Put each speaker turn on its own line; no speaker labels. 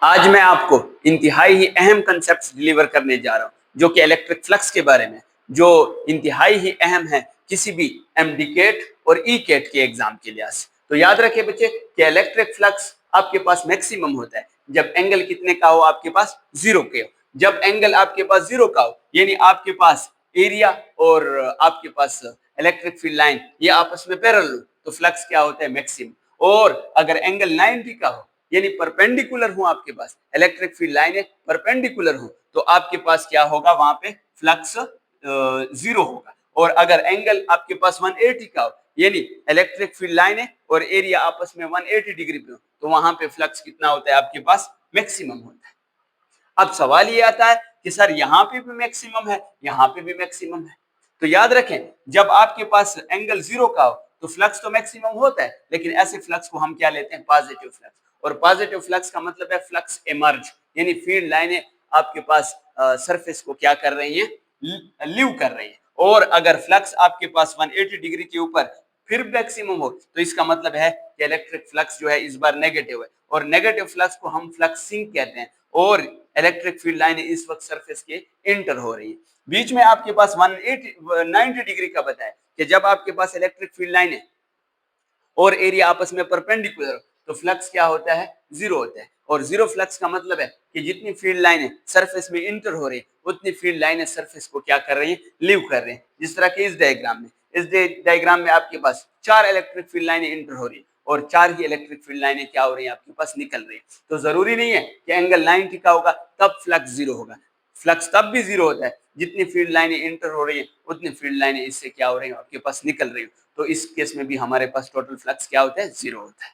आज मैं आपको इंतहाई ही अहम कंसेप्ट डिलीवर करने जा रहा हूँ जो कि इलेक्ट्रिक फ्लक्स के बारे में, जो इंतहाई ही अहम है किसी भी एमडी केट और ई केट के एग्जाम के लिहाज से। तो याद रखें बच्चे कि इलेक्ट्रिक फ्लक्स आपके पास मैक्सिमम होता है जब एंगल कितने का हो, आपके पास जीरो के हो। जब एंगल आपके पास जीरो का हो यानी आपके पास एरिया और आपके पास इलेक्ट्रिक फील्ड लाइन ये आपस में पैरेलल हो तो फ्लक्स क्या होता है, मैक्सिमम। और अगर एंगल 90 का हो यानी परपेंडिकुलर हो, आपके पास इलेक्ट्रिक फील्ड लाइन परपेंडिकुलर हो तो आपके पास क्या होगा, वहां पे फ्लक्स जीरो होगा। और अगर एंगल आपके पास 180 का हो यानी इलेक्ट्रिक फील्ड लाइन है और एरिया आपस में 180 डिग्री पे हो तो वहां पे फ्लक्स कितना होता है, आपके पास मैक्सिमम होता है। अब सवाल ये आता है कि सर यहाँ पे भी मैक्सिमम है, यहाँ पे भी मैक्सिमम है। तो याद रखें जब आपके पास एंगल जीरो का हो तो फ्लक्स तो मैक्सिमम होता है, लेकिन ऐसे फ्लक्स को हम क्या लेते हैं, पॉजिटिव फ्लक्स। और पॉजिटिव फ्लक्स का मतलब है फ्लक्स इमर्ज यानी फील्ड लाइनें आपके पास सरफेस को क्या कर रही हैं, लीव कर रही है। और अगर फ्लक्स आपके पास 180 डिग्री के ऊपर फिर मैक्सिमम हो तो इसका मतलब है कि इलेक्ट्रिक फ्लक्स जो है इस बार नेगेटिव है, और नेगेटिव फ्लक्स को हम फ्लक्स सिंक कहते हैं। और इलेक्ट्रिक फील्ड लाइन इस वक्त सरफेस के इंटर हो रही है। बीच में आपके पास 180 90 डिग्री का बताया कि जब आपके पास इलेक्ट्रिक फील्ड लाइन है और एरिया आपस में परपेंडिकुलर तो फ्लक्स क्या होता है, जीरो होता है। और जीरो फ्लक्स का मतलब है कि जितनी फील्ड लाइनें सरफेस में इंटर हो रही है उतनी फील्ड लाइनें सरफेस को क्या कर रही हैं, लीव कर रही हैं। जिस तरह के इस डायग्राम में, इस डायग्राम में आपके पास चार इलेक्ट्रिक फील्ड लाइनें इंटर हो रही है और चार ही इलेक्ट्रिक फील्ड लाइनें क्या हो रही हैं, आपके पास निकल रही है। तो जरूरी नहीं है कि एंगल 90 का होगा तब फ्लक्स जीरो होगा। फ्लक्स तब भी जीरो होता है जितनी फील्ड लाइनें इंटर हो रही है उतनी फील्ड लाइनें इससे क्या हो रही है, आपके पास निकल रही है। तो इस केस में भी हमारे पास टोटल फ्लक्स क्या होता है, जीरो होता है।